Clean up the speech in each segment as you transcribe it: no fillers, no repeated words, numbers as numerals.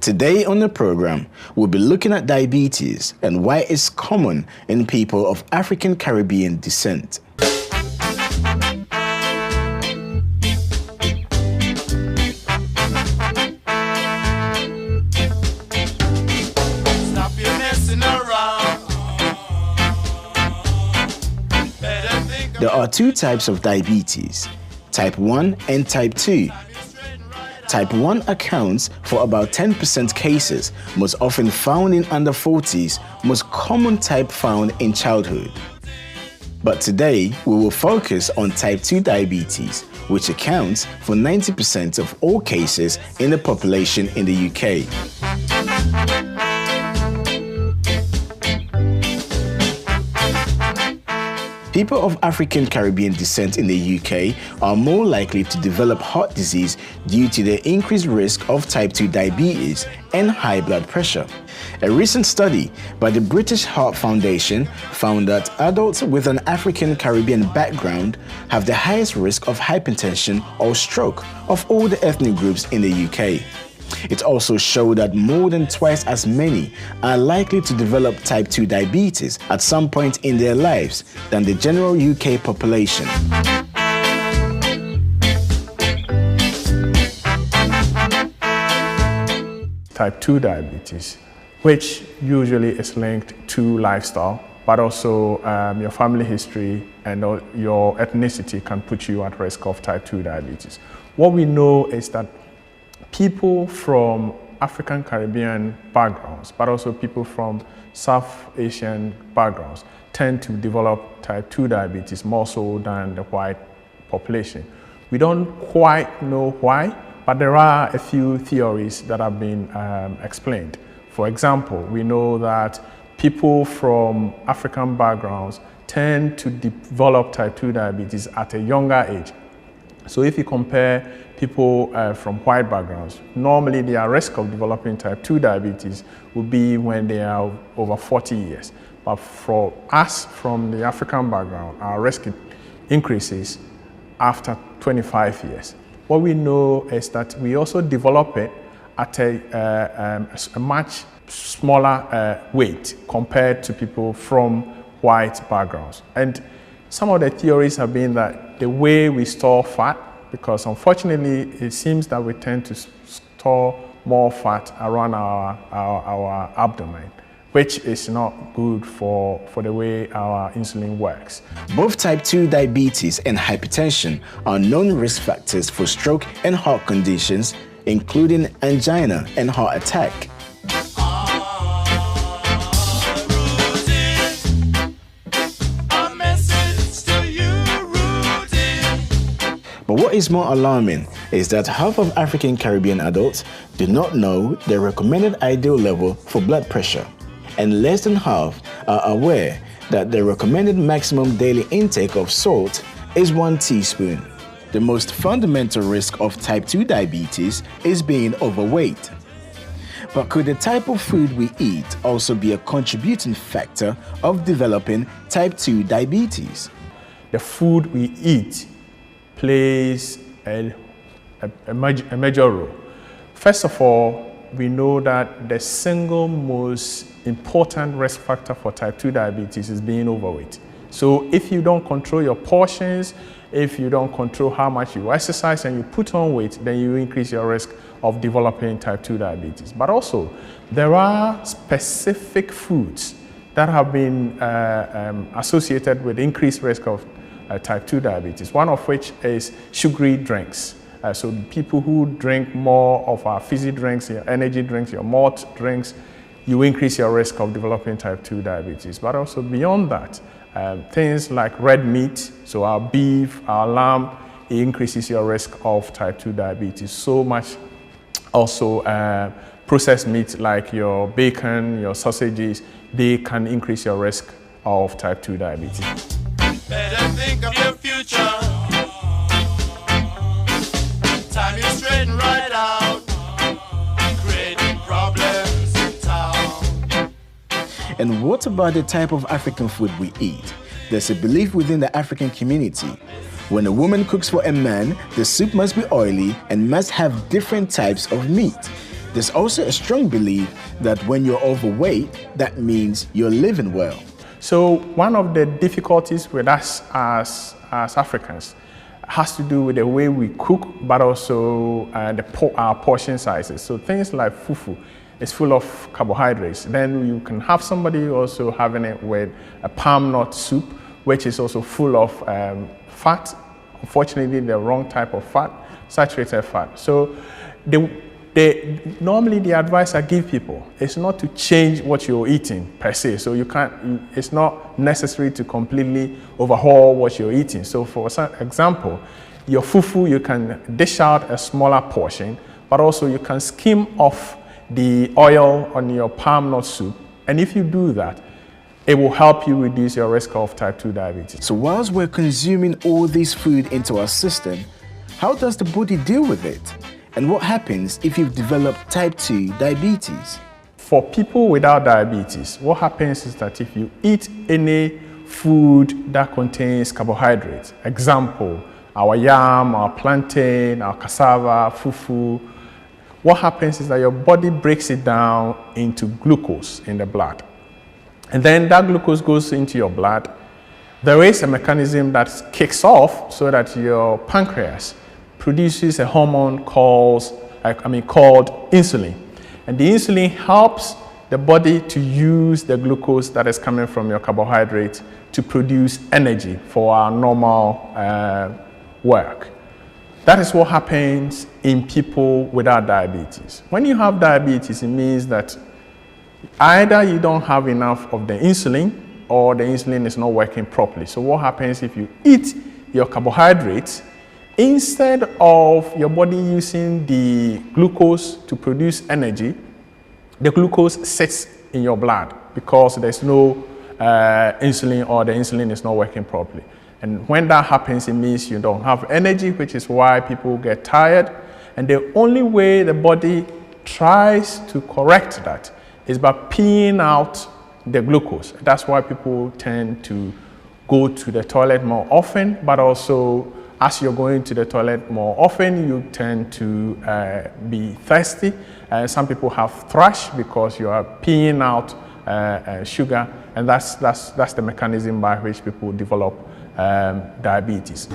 Today on the program, we'll be looking at diabetes and why it's common in people of African Caribbean descent. There are two types of diabetes, type 1 and type 2. Type 1 accounts for about 10% cases, most often found in under 40s, most common type found in childhood. But today, we will focus on type 2 diabetes, which accounts for 90% of all cases in the population in the UK. People of African Caribbean descent in the UK are more likely to develop heart disease due to the increased risk of type 2 diabetes and high blood pressure. A recent study by the British Heart Foundation found that adults with an African Caribbean background have the highest risk of hypertension or stroke of all the ethnic groups in the UK. It also showed that more than twice as many are likely to develop type 2 diabetes at some point in their lives than the general UK population. Type 2 diabetes, which usually is linked to lifestyle, but also your family history and your ethnicity can put you at risk of type 2 diabetes. What we know is that people from African Caribbean backgrounds, but also people from South Asian backgrounds, tend to develop type 2 diabetes more so than the white population. We don't quite know why, but there are a few theories that have been explained. For example, we know that people from African backgrounds tend to develop type 2 diabetes at a younger age. So if you compare people from white backgrounds, normally their risk of developing type 2 diabetes would be when they are over 40 years. But for us from the African background, our risk increases after 25 years. What we know is that we also develop it at a much smaller weight compared to people from white backgrounds. And some of the theories have been that the way we store fat, because unfortunately it seems that we tend to store more fat around our abdomen, which is not good for the way our insulin works. Both type 2 diabetes and hypertension are known risk factors for stroke and heart conditions, including angina and heart attack. But what is more alarming is that half of African Caribbean adults do not know their recommended ideal level for blood pressure, and less than half are aware that the recommended maximum daily intake of salt is 1 teaspoon. The most fundamental risk of type 2 diabetes is being overweight. But could the type of food we eat also be a contributing factor of developing type 2 diabetes? The food we eat plays a major role. First of all, we know that the single most important risk factor for type 2 diabetes is being overweight. So if you don't control your portions, if you don't control how much you exercise and you put on weight, then you increase your risk of developing type 2 diabetes. But also, there are specific foods that have been associated with increased risk of type 2 diabetes, one of which is sugary drinks. So people who drink more of our fizzy drinks, your energy drinks, your malt drinks, you increase your risk of developing type 2 diabetes. But also beyond that, things like red meat, so our beef, our lamb, it increases your risk of type 2 diabetes. So much also processed meat like your bacon, your sausages, they can increase your risk of type 2 diabetes. Better think of your future. Time is straighten right out, creating problems in town. And what about the type of African food we eat? There's a belief within the African community. When a woman cooks for a man, the soup must be oily and must have different types of meat. There's also a strong belief that when you're overweight, that means you're living well. So one of the difficulties with us as Africans has to do with the way we cook, but also our portion sizes. So things like fufu is full of carbohydrates. Then you can have somebody also having it with a palm nut soup, which is also full of fat. Unfortunately, the wrong type of fat, saturated fat. So normally the advice I give people is not to change what you're eating per se. So it's not necessary to completely overhaul what you're eating. So for example, your fufu, you can dish out a smaller portion, but also you can skim off the oil on your palm nut soup. And if you do that, it will help you reduce your risk of type 2 diabetes. So whilst we're consuming all this food into our system, how does the body deal with it? And what happens if you've developed type 2 diabetes? For people without diabetes, what happens is that if you eat any food that contains carbohydrates, example, our yam, our plantain, our cassava, fufu, what happens is that your body breaks it down into glucose in the blood. And then that glucose goes into your blood. There is a mechanism that kicks off so that your pancreas produces a hormone called insulin. And the insulin helps the body to use the glucose that is coming from your carbohydrates to produce energy for our normal work. That is what happens in people without diabetes. When you have diabetes, it means that either you don't have enough of the insulin or the insulin is not working properly. So what happens if you eat your carbohydrates, instead of your body using the glucose to produce energy, the glucose sits in your blood because there's no insulin or the insulin is not working properly. And when that happens, it means you don't have energy, which is why people get tired. And the only way the body tries to correct that is by peeing out the glucose. That's why people tend to go to the toilet more often, but also as you're going to the toilet more often, you tend to be thirsty. Some people have thrush because you are peeing out sugar, and that's the mechanism by which people develop diabetes.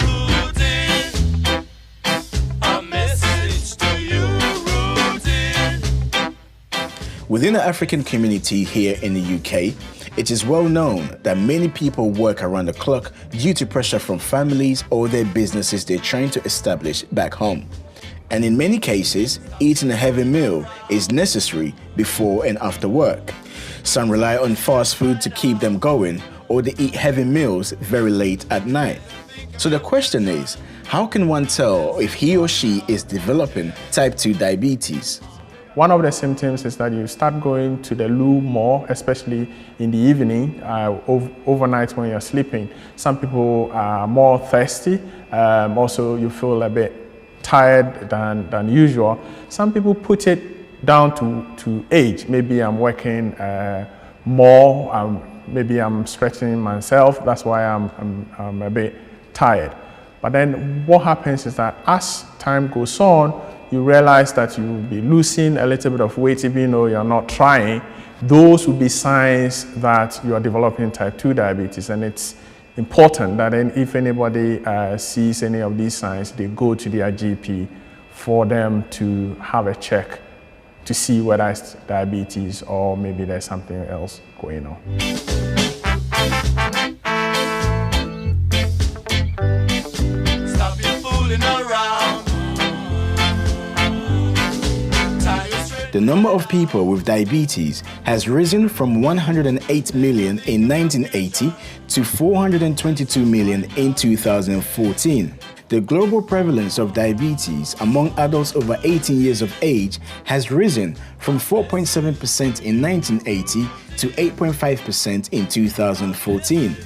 Within the African community here in the UK, it is well known that many people work around the clock due to pressure from families or their businesses they're trying to establish back home. And in many cases, eating a heavy meal is necessary before and after work. Some rely on fast food to keep them going, or they eat heavy meals very late at night. So the question is, how can one tell if he or she is developing type 2 diabetes? One of the symptoms is that you start going to the loo more, especially in the evening, overnight when you're sleeping. Some people are more thirsty. Also, you feel a bit tired than usual. Some people put it down to age. Maybe I'm working more. Maybe I'm stretching myself. That's why I'm a bit tired. But then what happens is that as time goes on, you realize that you will be losing a little bit of weight even though you're not trying. Those will be signs that you are developing type 2 diabetes. And it's important that if anybody sees any of these signs, they go to their GP for them to have a check to see whether it's diabetes or maybe there's something else going on. Stop your fooling around. The number of people with diabetes has risen from 108 million in 1980 to 422 million in 2014. The global prevalence of diabetes among adults over 18 years of age has risen from 4.7% in 1980 to 8.5% in 2014.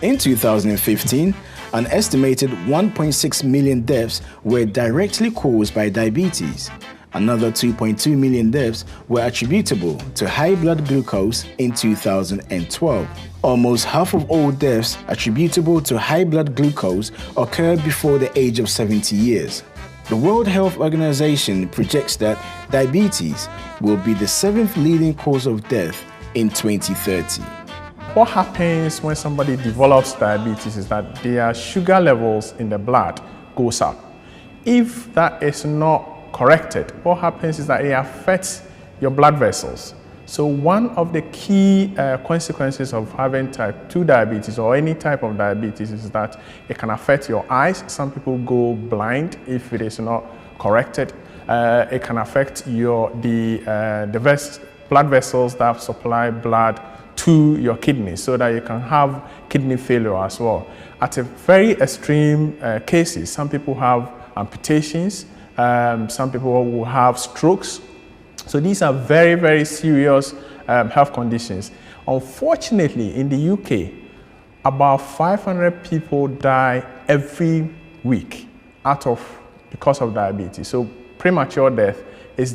In 2015, an estimated 1.6 million deaths were directly caused by diabetes. Another 2.2 million deaths were attributable to high blood glucose in 2012. Almost half of all deaths attributable to high blood glucose occurred before the age of 70 years. The World Health Organization projects that diabetes will be the 7th leading cause of death in 2030. What happens when somebody develops diabetes is that their sugar levels in the blood goes up. If that is not corrected, what happens is that it affects your blood vessels. So one of the key consequences of having type 2 diabetes or any type of diabetes is that it can affect your eyes. Some people go blind if it is not corrected. It can affect the blood vessels that supply blood to your kidneys so that you can have kidney failure as well. At a very extreme cases, some people have amputations, some people will have strokes. So these are very, very serious health conditions. Unfortunately, in the UK, about 500 people die every week because of diabetes. So premature death is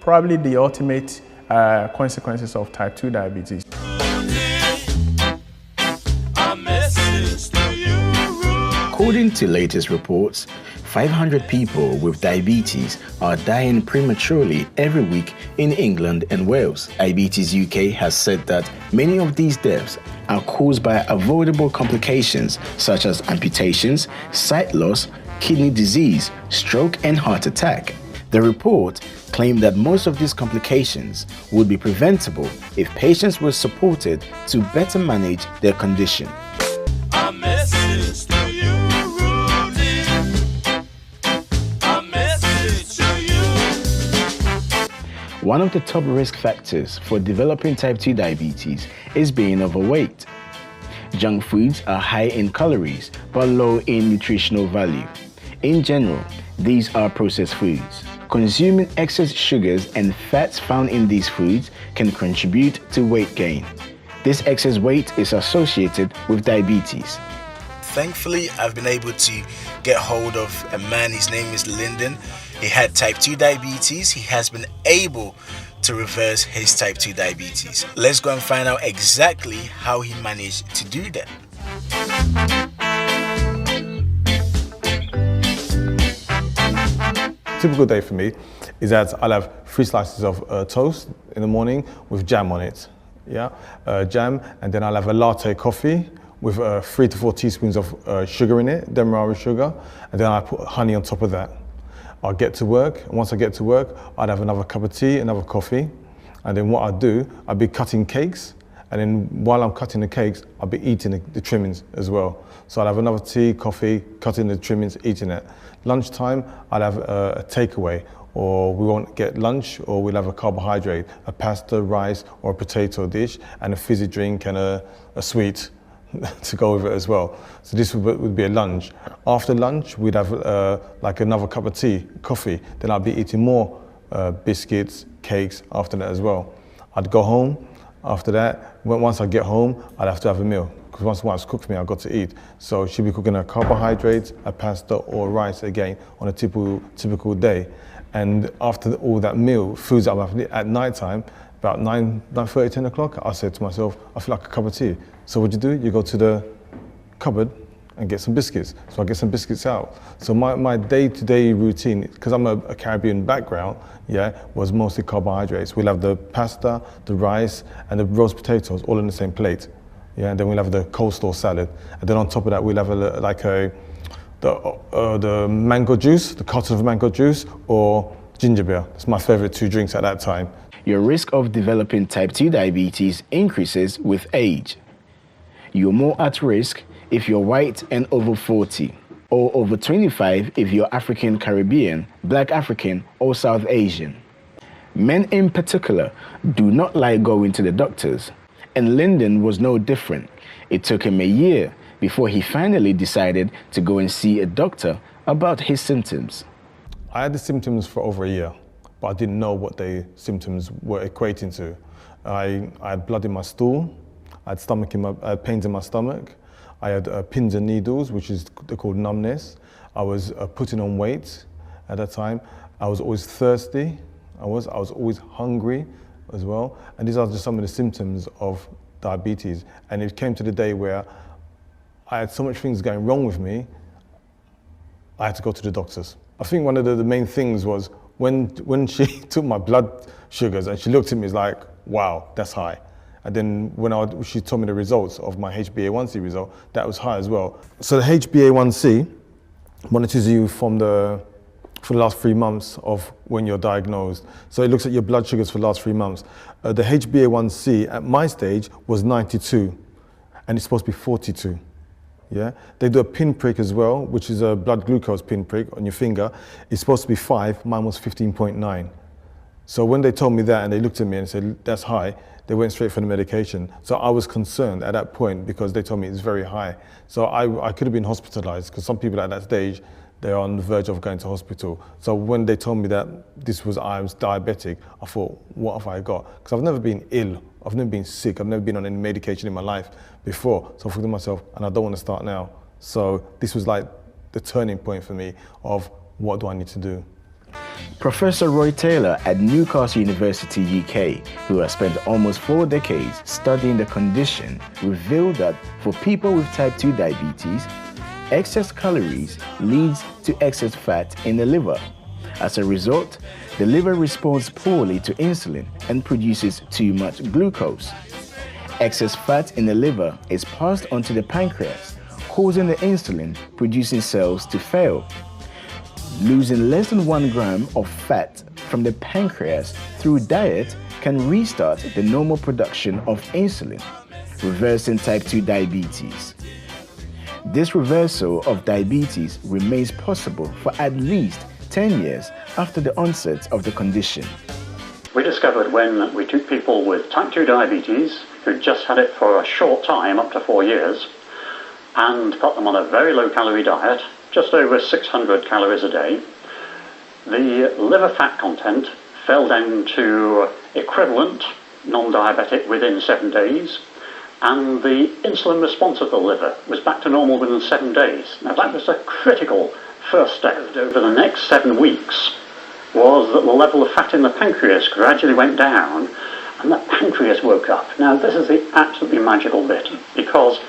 probably the ultimate consequences of type 2 diabetes. According to latest reports, 500 people with diabetes are dying prematurely every week in England and Wales. Diabetes UK has said that many of these deaths are caused by avoidable complications such as amputations, sight loss, kidney disease, stroke, and heart attack. The report claimed that most of these complications would be preventable if patients were supported to better manage their condition. A message to you, Rudy. A message to you. One of the top risk factors for developing type 2 diabetes is being overweight. Junk foods are high in calories but low in nutritional value. In general, these are processed foods. Consuming excess sugars and fats found in these foods can contribute to weight gain. This excess weight is associated with diabetes. Thankfully, I've been able to get hold of a man. His name is Lyndon. He had type 2 diabetes. He has been able to reverse his type 2 diabetes. Let's go and find out exactly how he managed to do that. Typical day for me is that I'll have 3 slices of toast in the morning with jam on it. Jam, and then I'll have a latte coffee with 3 to 4 teaspoons of sugar in it, demerara sugar, and then I put honey on top of that. I'll get to work, and once I get to work, I'd have another cup of tea, another coffee, and then what I'd do, I'd be cutting cakes, and then while I'm cutting the cakes, I'll be eating the trimmings as well. So I'll have another tea, coffee, cutting the trimmings, eating it. Lunchtime, I'll have a takeaway, or we won't get lunch, or we'll have a carbohydrate, a pasta, rice, or a potato dish, and a fizzy drink and a sweet to go with it as well. So this would be a lunch. After lunch, we'd have like another cup of tea, coffee, then I'll be eating more biscuits, cakes after that as well. I'd go home. After that, once I get home, I'd have to have a meal, because once wife's cooked for me, I've got to eat. So she'll be cooking a carbohydrate, a pasta, or rice again on a typical day. And after all that meal, foods that I'm having at night time, about 9:30, 10 o'clock, I said to myself, I feel like a cup of tea. So what do? You go to the cupboard and get some biscuits. So I get some biscuits out. So my day-to-day routine, because I'm a Caribbean background, was mostly carbohydrates. We'll have the pasta, the rice, and the roast potatoes all in the same plate. And then we'll have the coleslaw salad. And then on top of that, we'll have the mango juice, the carton of mango juice, or ginger beer. It's my favorite 2 drinks at that time. Your risk of developing type 2 diabetes increases with age. You're more at risk if you're white and over 40, or over 25 if you're African Caribbean, Black African, or South Asian. Men in particular do not like going to the doctors, and Lyndon was no different. It took him a year before he finally decided to go and see a doctor about his symptoms. I had the symptoms for over a year, but I didn't know what the symptoms were equating to. I had blood in my stool, I had pains in my stomach, I had pins and needles, which is called numbness. I was putting on weight at that time. I was always thirsty. I was always hungry as well. And these are just some of the symptoms of diabetes. And it came to the day where I had so much things going wrong with me, I had to go to the doctors. I think one of the main things was when she took my blood sugars and she looked at me, it's like, wow, that's high. And then when she told me the results of my HbA1c result, that was high as well. So the HbA1c monitors you for the last 3 months of when you're diagnosed. So it looks at your blood sugars for the last 3 months. The HbA1c at my stage was 92, and it's supposed to be 42. Yeah, they do a pinprick as well, which is a blood glucose pinprick on your finger. It's supposed to be 5, mine was 15.9. So when they told me that and they looked at me and said, that's high, they went straight for the medication. So I was concerned at that point because they told me it's very high. So I could have been hospitalized because some people at that stage, they're on the verge of going to hospital. So when they told me that I was diabetic, I thought, what have I got? Because I've never been ill, I've never been sick, I've never been on any medication in my life before. So I thought to myself, and I don't want to start now. So this was like the turning point for me of what do I need to do. Professor Roy Taylor at Newcastle University, UK, who has spent almost 4 decades studying the condition, revealed that for people with type 2 diabetes, excess calories leads to excess fat in the liver. As a result, the liver responds poorly to insulin and produces too much glucose. Excess fat in the liver is passed on to the pancreas, causing the insulin-producing cells to fail. Losing less than 1 gram of fat from the pancreas through diet can restart the normal production of insulin, reversing type 2 diabetes. This reversal of diabetes remains possible for at least 10 years after the onset of the condition. We discovered when we took people with type 2 diabetes who just had it for a short time, up to 4 years, and got them on a very low calorie diet, just over 600 calories a day, the liver fat content fell down to equivalent non-diabetic within 7 days, and the insulin response of the liver was back to normal within 7 days. Now that was a critical first step. Over the next 7 weeks was that the level of fat in the pancreas gradually went down and the pancreas woke up. Now this is the absolutely magical bit, because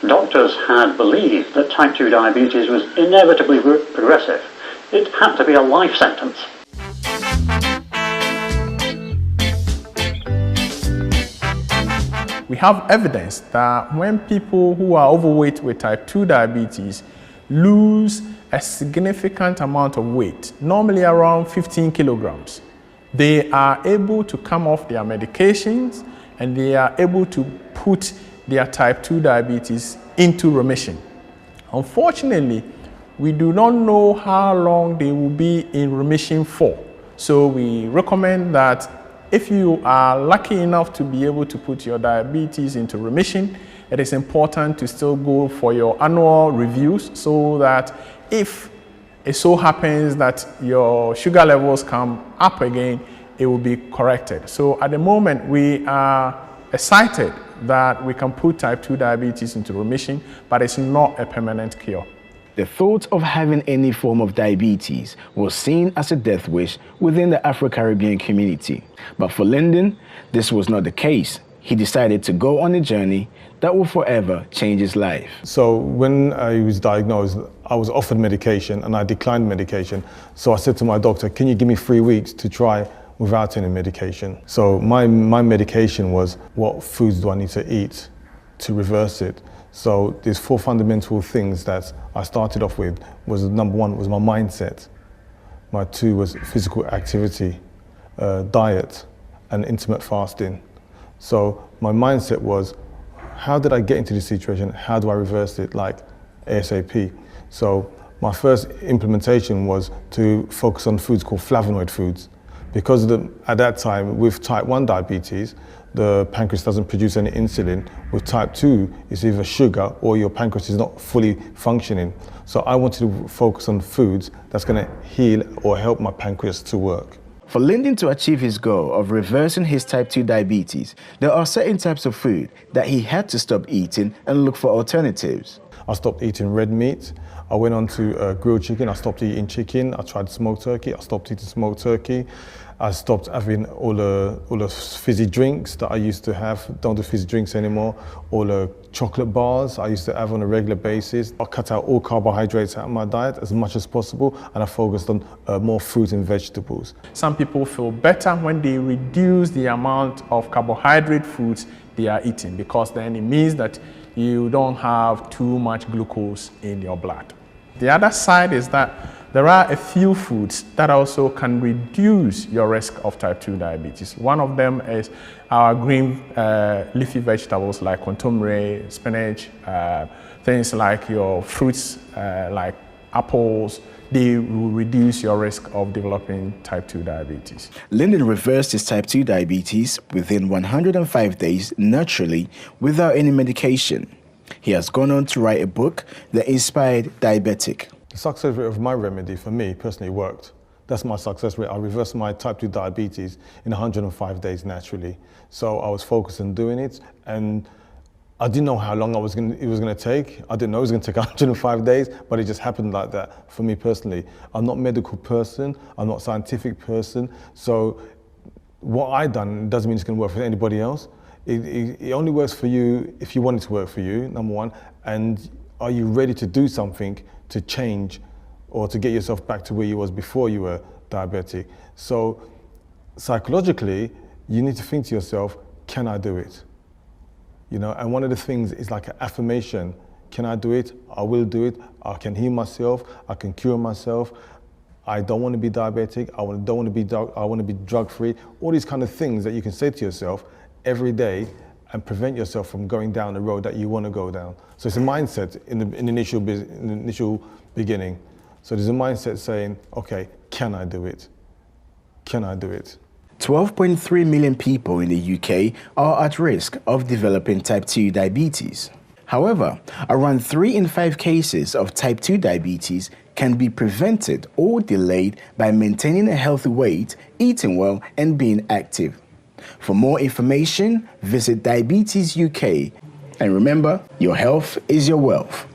doctors had believed that type 2 diabetes was inevitably progressive. It had to be a life sentence. We have evidence that when people who are overweight with type 2 diabetes lose a significant amount of weight, normally around 15 kilograms, they are able to come off their medications and they are able to put their type 2 diabetes into remission. Unfortunately, we do not know how long they will be in remission for. So we recommend that if you are lucky enough to be able to put your diabetes into remission, it is important to still go for your annual reviews so that if it so happens that your sugar levels come up again, it will be corrected. So at the moment, we are excited that we can put type 2 diabetes into remission, but it's not a permanent cure. The thought of having any form of diabetes was seen as a death wish within the Afro-Caribbean community. But for Lyndon, this was not the case. He decided to go on a journey that will forever change his life. So when I was diagnosed, I was offered medication and I declined medication. So I said to my doctor, can you give me 3 weeks to try without any medication? So my medication was, what foods do I need to eat to reverse it? So there's 4 fundamental things that I started off with. Was number 1 was my mindset. My 2 was physical activity, diet, and intermittent fasting. So my mindset was, how did I get into this situation? How do I reverse it, like ASAP? So my first implementation was to focus on foods called flavonoid foods. Because at that time, with type 1 diabetes, the pancreas doesn't produce any insulin. With type 2, it's either sugar or your pancreas is not fully functioning. So I wanted to focus on foods that's going to heal or help my pancreas to work. For Lyndon to achieve his goal of reversing his type 2 diabetes, there are certain types of food that he had to stop eating and look for alternatives. I stopped eating red meat. I went on to grilled chicken. I stopped eating chicken. I tried smoked turkey. I stopped eating smoked turkey. I stopped having all the fizzy drinks that I used to have. Don't do fizzy drinks anymore. All the chocolate bars I used to have on a regular basis. I cut out all carbohydrates out of my diet as much as possible, and I focused on more fruit and vegetables. Some people feel better when they reduce the amount of carbohydrate foods they are eating, because then it means that you don't have too much glucose in your blood. The other side is that there are a few foods that also can reduce your risk of type 2 diabetes. One of them is our green leafy vegetables like contomere, spinach, things like your fruits like apples. They will reduce your risk of developing type 2 diabetes. Lyndon reversed his type 2 diabetes within 105 days naturally without any medication. He has gone on to write a book, The Inspired Diabetic. The success rate of my remedy for me personally worked. That's my success rate. I reversed my type 2 diabetes in 105 days naturally. So I was focused on doing it, and I didn't know how long it was going to take. I didn't know it was going to take 105 days, but it just happened like that for me personally. I'm not a medical person. I'm not a scientific person. So what I done doesn't mean it's going to work for anybody else. It only works for you if you want it to work for you, number one, and are you ready to do something to change or to get yourself back to where you was before you were diabetic? So psychologically, you need to think to yourself, can I do it? You know, and one of the things is like an affirmation. Can I do it? I will do it. I can heal myself. I can cure myself. I don't want to be diabetic. I want to be drug-free. All these kind of things that you can say to yourself every day and prevent yourself from going down the road that you want to go down. So it's a mindset in the initial beginning. So there's a mindset saying, okay, can I do it? Can I do it? 12.3 million people in the UK are at risk of developing type 2 diabetes. However, around 3 in 5 cases of type 2 diabetes can be prevented or delayed by maintaining a healthy weight, eating well, and being active. For more information, visit Diabetes UK. And remember, your health is your wealth.